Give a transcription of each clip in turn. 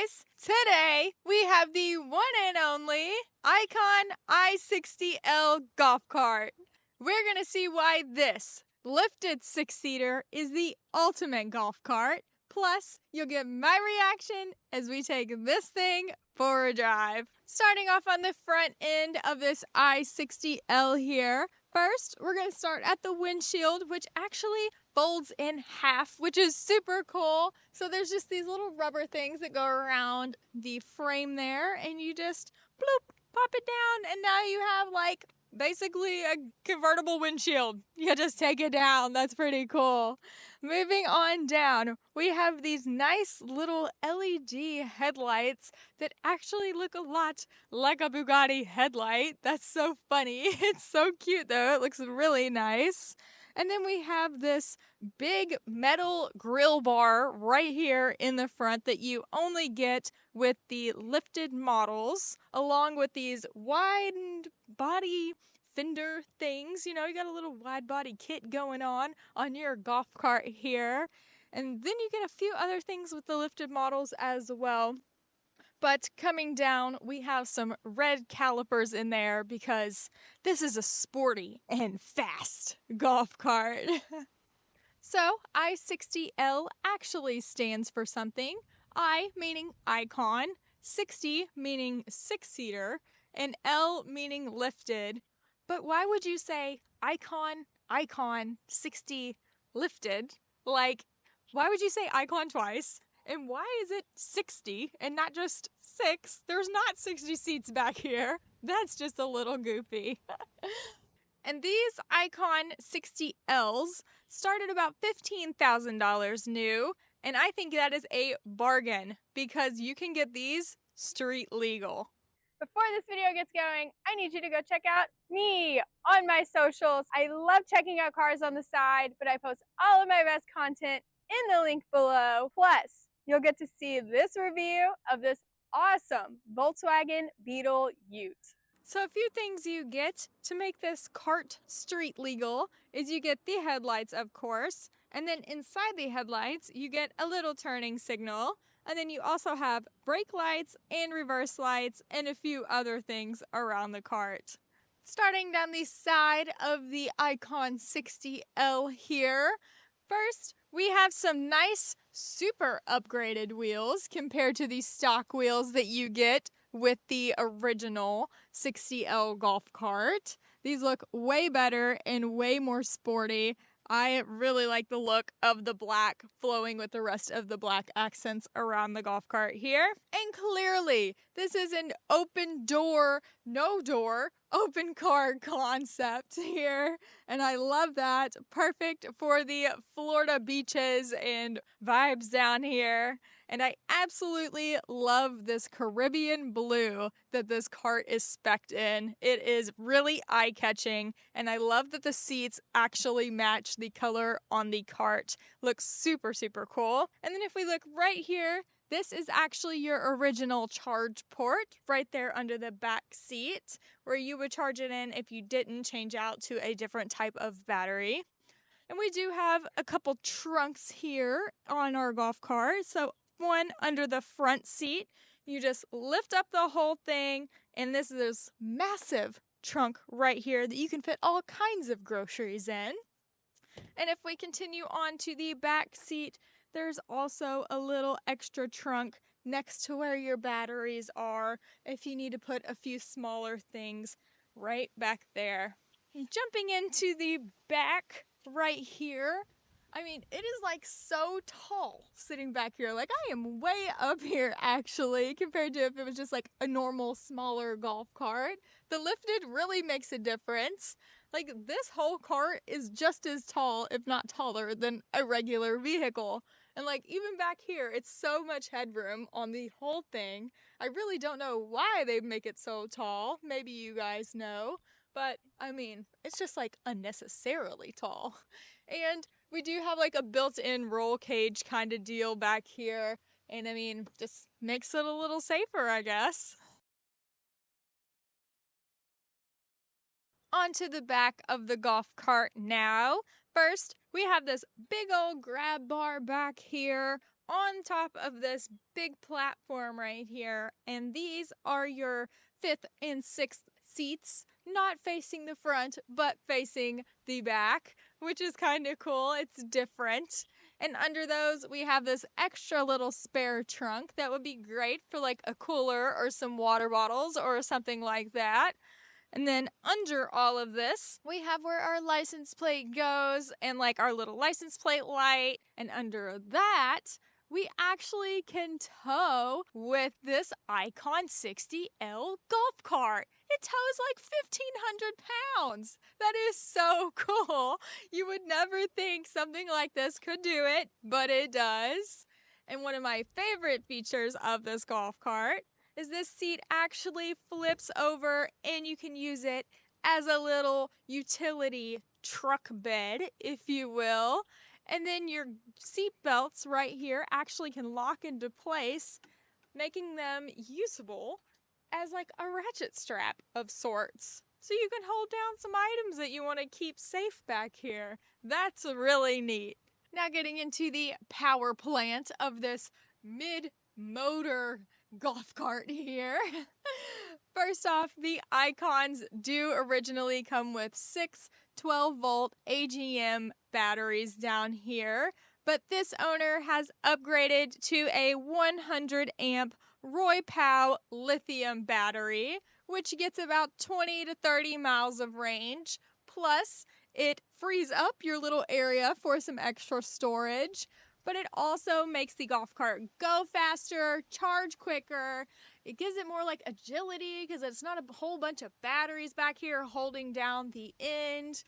guys! Today we have the one and only Icon I60L Golf Cart. We're gonna see why this lifted six-seater is the ultimate golf cart. Plus, you'll get my reaction as we take this thing for a drive. Starting off on the front end of this I60L here. First, we're gonna start at the windshield, which actually folds in half, which is super cool. So there's just these little rubber things that go around the frame there, and you just bloop, pop it down, and now you have like basically a convertible windshield. You just take it down. That's pretty cool. Moving on down, we have these nice little LED headlights that actually look a lot like a Bugatti headlight. That's so funny. It's so cute though. It looks really nice. And then we have this big metal grill bar right here in the front that you only get with the lifted models, along with these wide body fender things. You know, you got a little wide body kit going on your golf cart here. And then you get a few other things with the lifted models as well. But coming down, we have some red calipers in there because this is a sporty and fast golf cart. So, I60L actually stands for something. I meaning icon, 60 meaning six-seater, and L meaning lifted. But why would you say icon, 60, lifted? Like, why would you say icon twice? And why is it 60 and not just 6? There's not 60 seats back here. That's just a little goofy. And these Icon 60Ls start at about $15,000 new. And I think that is a bargain because you can get these street legal. Before this video gets going, I need you to go check out me on my socials. I love checking out cars on the side, but I post all of my best content in the link below. Plus, you'll get to see this review of this awesome Volkswagen Beetle Ute. So a few things you get to make this cart street legal is you get the headlights, of course, and then inside the headlights, you get a little turning signal, and then you also have brake lights and reverse lights and a few other things around the cart. Starting down the side of the Icon 60L here, first, we have some nice, super upgraded wheels compared to the stock wheels that you get with the original 60L golf cart. These look way better and way more sporty. I really like the look of the black flowing with the rest of the black accents around the golf cart here. And clearly, this is an open door, no door, open car concept here. And I love that. Perfect for the Florida beaches and vibes down here. And I absolutely love this Caribbean blue that this cart is spec'd in. It is really eye-catching, and I love that the seats actually match the color on the cart. Looks super, super cool. And then if we look right here, this is actually your original charge port right there under the back seat, where you would charge it in if you didn't change out to a different type of battery. And we do have a couple trunks here on our golf cart. So one under the front seat, you just lift up the whole thing, and this is this massive trunk right here that you can fit all kinds of groceries in. And if we continue on to the back seat, there's also a little extra trunk next to where your batteries are if you need to put a few smaller things right back there. And jumping into the back right here, I mean, it is like so tall sitting back here. Like, I am way up here actually compared to if it was just like a normal smaller golf cart. The lifted really makes a difference. Like, this whole cart is just as tall, if not taller, than a regular vehicle. And like, even back here, it's so much headroom on the whole thing. I really don't know why they make it so tall. Maybe you guys know. But, I mean, it's just like unnecessarily tall. And we do have like a built-in roll cage kind of deal back here. And I mean, just makes it a little safer, I guess. Onto the back of the golf cart now. First, we have this big old grab bar back here, on top of this big platform right here, and these are your 5th and 6th seats, not facing the front, but facing the back, which is kind of cool. It's different. And under those, we have this extra little spare trunk that would be great for like a cooler or some water bottles or something like that. And then under all of this, we have where our license plate goes and like our little license plate light. And under that, we actually can tow with this Icon 60L Golf Cart. It tows like 1,500 pounds. That is so cool. You would never think something like this could do it, but it does. And one of my favorite features of this golf cart is this seat actually flips over and you can use it as a little utility truck bed, if you will. And then your seat belts right here actually can lock into place, making them usable as like a ratchet strap of sorts. So you can hold down some items that you want to keep safe back here. That's really neat. Now getting into the power plant of this mid-motor golf cart here. First off, the Icons do originally come with 6 12-volt AGM batteries down here, but this owner has upgraded to a 100-amp Roy-Pow lithium battery, which gets about 20 to 30 miles of range. Plus, it frees up your little area for some extra storage, but it also makes the golf cart go faster, charge quicker. It gives it more like agility because it's not a whole bunch of batteries back here holding down the end.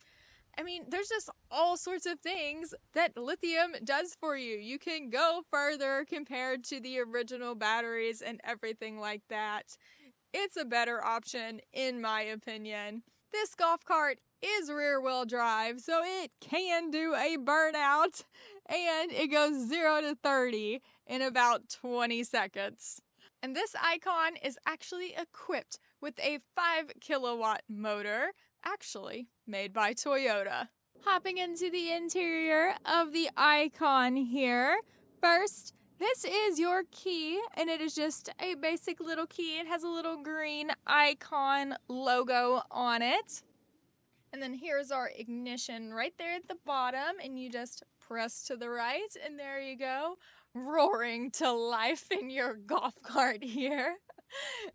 I mean, there's just all sorts of things that lithium does for you. You can go further compared to the original batteries and everything like that. It's a better option, in my opinion. This golf cart is rear-wheel drive, so it can do a burnout, and it goes 0 to 30 in about 20 seconds. And this Icon is actually equipped with a 5-kilowatt motor, actually made by Toyota. Hopping into the interior of the Icon here. First, this is your key, and it is just a basic little key. It has a little green Icon logo on it. And then here's our ignition right there at the bottom, and you just press to the right, and there you go, roaring to life in your golf cart here.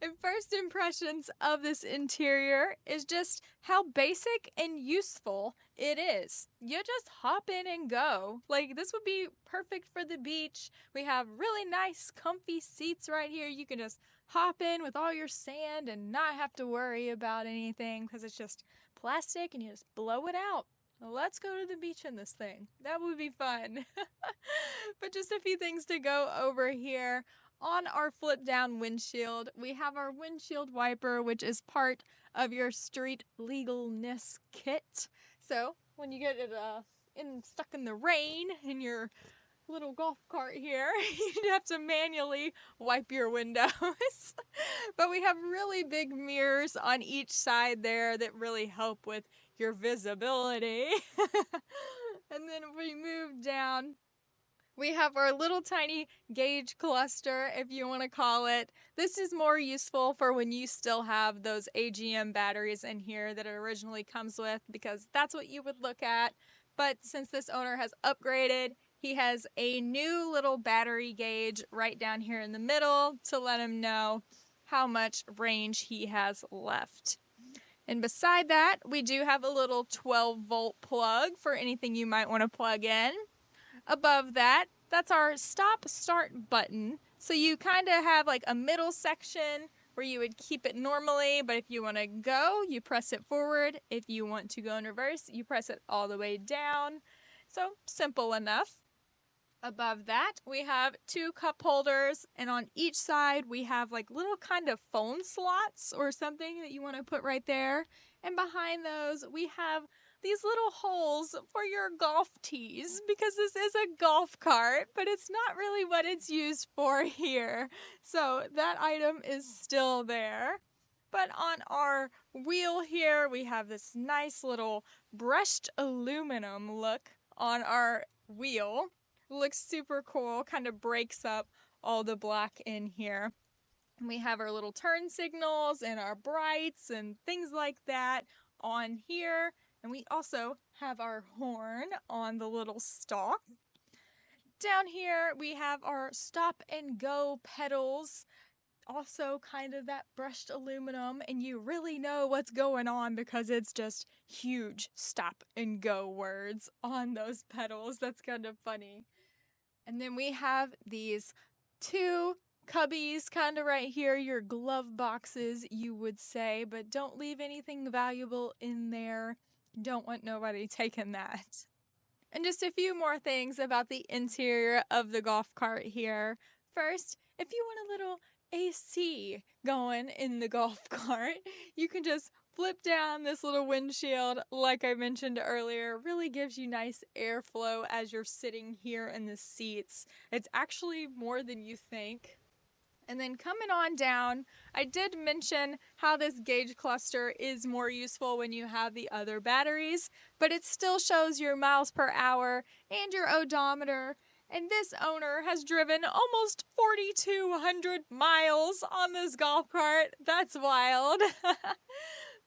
And first impressions of this interior is just how basic and useful it is. You just hop in and go. Like, this would be perfect for the beach. We have really nice, comfy seats right here. You can just hop in with all your sand and not have to worry about anything because it's just plastic and you just blow it out. Let's go to the beach in this thing. That would be fun. But just a few things to go over here. On our flip down windshield, we have our windshield wiper, which is part of your street legalness kit. So when you get it stuck in the rain in your little golf cart here, you have to manually wipe your windows. But we have really big mirrors on each side there that really help with your visibility. And then if we move down, we have our little tiny gauge cluster, if you want to call it. This is more useful for when you still have those AGM batteries in here that it originally comes with, because that's what you would look at. But since this owner has upgraded, he has a new little battery gauge right down here in the middle to let him know how much range he has left. And beside that, we do have a little 12-volt plug for anything you might want to plug in. Above that, that's our stop-start button. So you kind of have like a middle section where you would keep it normally, but if you want to go, you press it forward. If you want to go in reverse, you press it all the way down. So simple enough. Above that, we have 2 cup holders, and on each side, we have like little kind of phone slots or something that you want to put right there. And behind those, we have these little holes for your golf tees, because this is a golf cart, but it's not really what it's used for here. So that item is still there. But on our wheel here, we have this nice little brushed aluminum look on our wheel. It looks super cool, kind of breaks up all the black in here. And we have our little turn signals and our brights and things like that on here. And we also have our horn on the little stalk. Down here we have our stop and go pedals, also kind of that brushed aluminum, and you really know what's going on because it's just huge stop and go words on those pedals. That's kind of funny. And then we have these two cubbies kind of right here, your glove boxes, you would say, but don't leave anything valuable in there. Don't want nobody taking that. And just a few more things about the interior of the golf cart here. First, if you want a little AC going in the golf cart, you can just flip down this little windshield like I mentioned earlier. Really gives you nice airflow as you're sitting here in the seats. It's actually more than you think. And then coming on down, I did mention how this gauge cluster is more useful when you have the other batteries, but it still shows your miles per hour and your odometer. And this owner has driven almost 4,200 miles on this golf cart. That's wild.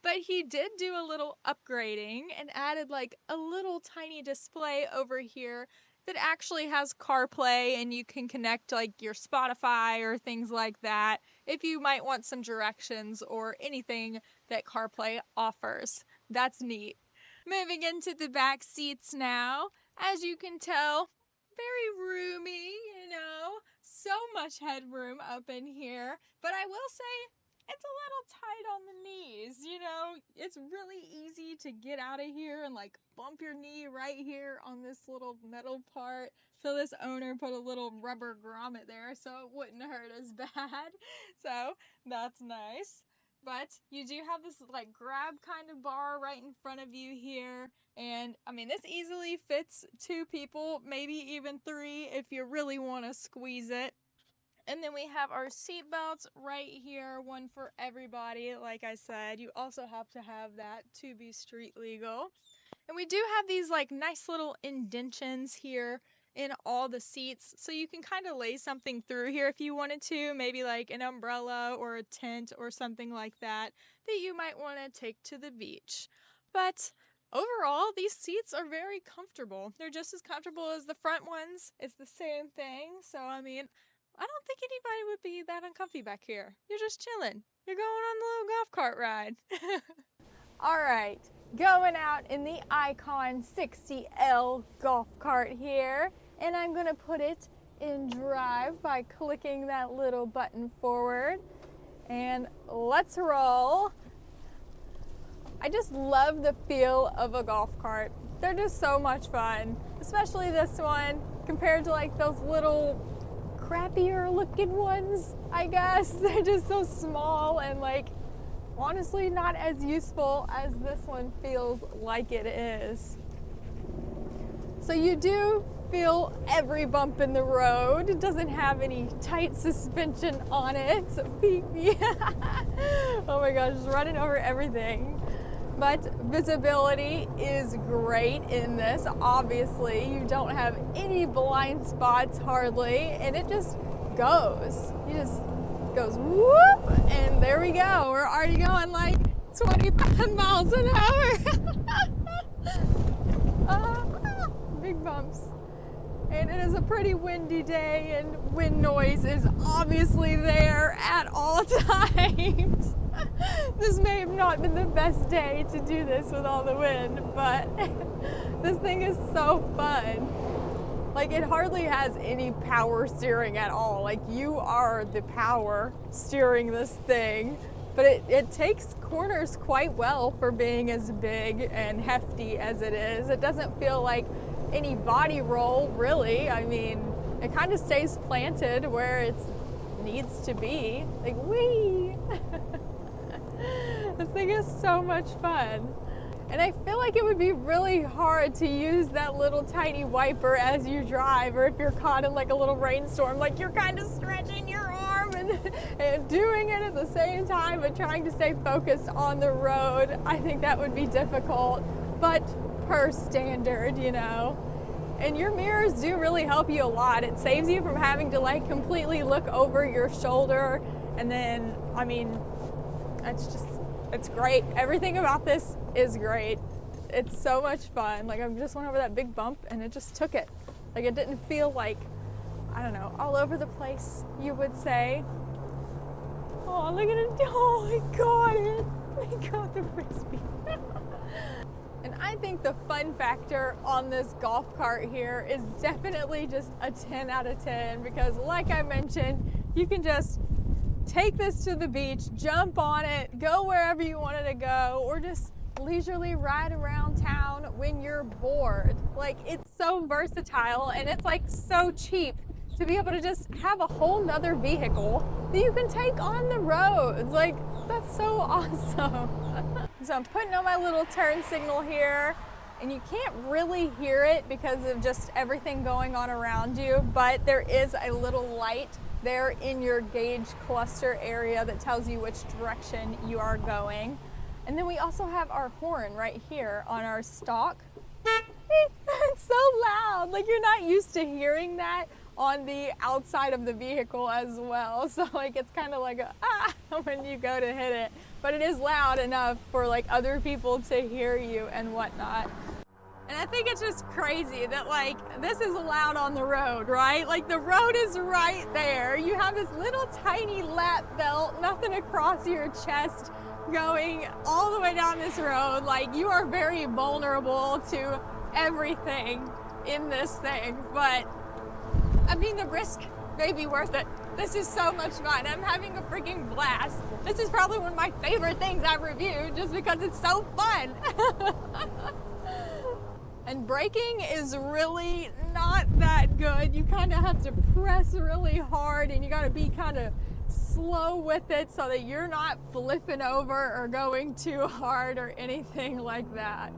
But he did do a little upgrading and added like a little tiny display over here that actually has CarPlay, and you can connect like your Spotify or things like that if you might want some directions or anything that CarPlay offers. That's neat. Moving into the back seats now. As you can tell, very roomy, so much headroom up in here. But I will say, it's a little tight on the knees, it's really easy to get out of here and like bump your knee right here on this little metal part. So this owner put a little rubber grommet there so it wouldn't hurt as bad. So that's nice. But you do have this like grab kind of bar right in front of you here. And I mean, this easily fits 2 people, maybe even 3 if you really want to squeeze it. And then we have our seat belts right here, one for everybody. Like I said, you also have to have that to be street legal. And we do have these like nice little indentions here in all the seats, so you can kind of lay something through here if you wanted to, maybe like an umbrella or a tent or something like that you might want to take to the beach. But overall, these seats are very comfortable. They're just as comfortable as the front ones. It's the same thing. So, I mean, I don't think anybody would be that uncomfy back here. You're just chilling. You're going on the little golf cart ride. All right, going out in the Icon I60L Golf Cart here, and I'm gonna put it in drive by clicking that little button forward, and let's roll. I just love the feel of a golf cart. They're just so much fun, especially this one compared to like those little crappier looking ones, I guess. They're just so small and like honestly not as useful as this one feels like it is. So you do feel every bump in the road. It doesn't have any tight suspension on it. So oh my gosh, just running over everything. But visibility is great in this. Obviously, you don't have any blind spots hardly, and it just goes. You just goes whoop, and there we go. We're already going like 25 miles an hour. Big bumps. And it is a pretty windy day, and wind noise is obviously there at all times. This may have not been the best day to do this with all the wind, but this thing is so fun. Like, it hardly has any power steering at all. Like, you are the power steering this thing, but it takes corners quite well for being as big and hefty as it is. It doesn't feel like any body roll, really. I mean, it kind of stays planted where it needs to be. Like, whee! This thing is so much fun. And I feel like it would be really hard to use that little tiny wiper as you drive, or if you're caught in like a little rainstorm, like you're kind of stretching your arm and doing it at the same time, but trying to stay focused on the road. I think that would be difficult, but per standard, And your mirrors do really help you a lot. It saves you from having to like completely look over your shoulder. And then, I mean, it's great. Everything about this is great. It's so much fun. Like I just went over that big bump and it just took it. Like it didn't feel like, I don't know, all over the place, you would say. Oh, look at it. Oh, I got it. I got the Frisbee. And I think the fun factor on this golf cart here is definitely just a 10 out of 10 because like I mentioned, you can just take this to the beach, jump on it, go wherever you wanted to go, or just leisurely ride around town when you're bored. Like it's so versatile and it's like so cheap to be able to just have a whole nother vehicle that you can take on the roads. Like that's so awesome. So I'm putting on my little turn signal here and you can't really hear it because of just everything going on around you, but there is a little light there in your gauge cluster area that tells you which direction you are going. And then we also have our horn right here on our stalk. It's so loud, like you're not used to hearing that on the outside of the vehicle as well. So like it's kind of like a when you go to hit it, but it is loud enough for like other people to hear you and whatnot. And I think it's just crazy that like this is allowed on the road, right? Like the road is right there. You have this little tiny lap belt, nothing across your chest, going all the way down this road. Like you are very vulnerable to everything in this thing, but I mean, the risk may be worth it. This is so much fun. I'm having a freaking blast. This is probably one of my favorite things I've reviewed just because it's so fun. And braking is really not that good. You kind of have to press really hard and you got to be kind of slow with it so that you're not flipping over or going too hard or anything like that.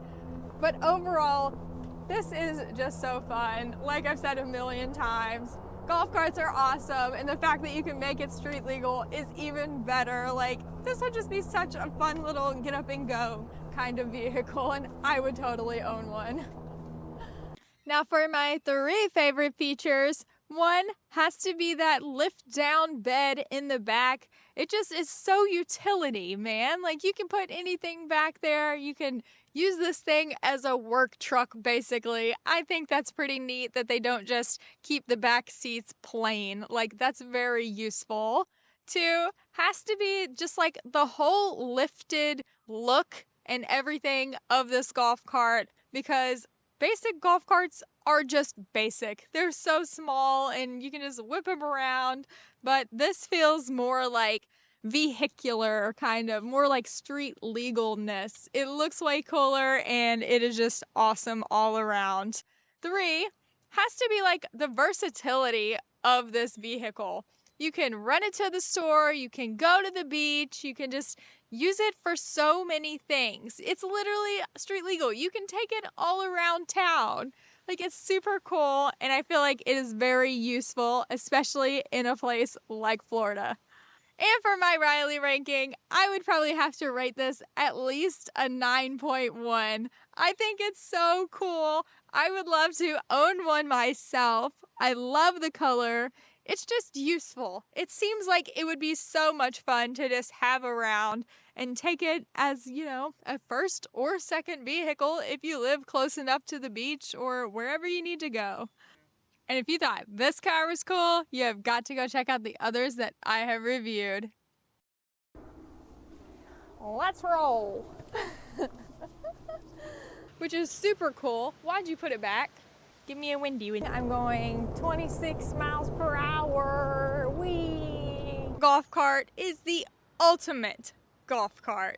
But overall, this is just so fun. Like I've said a million times, golf carts are awesome, and the fact that you can make it street legal is even better. Like this would just be such a fun little get up and go kind of vehicle, and I would totally own one. Now for my 3 favorite features, one has to be that lift down bed in the back. It just is so utility, man. Like you can put anything back there. You can use this thing as a work truck, basically. I think that's pretty neat that they don't just keep the back seats plain. Like that's very useful. 2 has to be just like the whole lifted look and everything of this golf cart, because basic golf carts are just basic. They're so small and you can just whip them around, but this feels more like vehicular, kind of more like street legalness. It looks way cooler and it is just awesome all around. 3 has to be like the versatility of this vehicle. You can run it to the store, you can go to the beach, you can just use it for so many things. It's literally street legal. You can take it all around town. Like it's super cool, and I feel like it is very useful, especially in a place like Florida. And for my Riley ranking, I would probably have to rate this at least a 9.1. I think it's so cool. I would love to own one myself. I love the color. It's just useful. It seems like it would be so much fun to just have around and take it as, you know, a first or second vehicle if you live close enough to the beach or wherever you need to go. And if you thought this car was cool, you have got to go check out the others that I have reviewed. Let's roll. Which is super cool. Why'd you put it back? Give me a windy one. I'm going 26 miles per hour. Whee! Golf cart is the ultimate golf cart.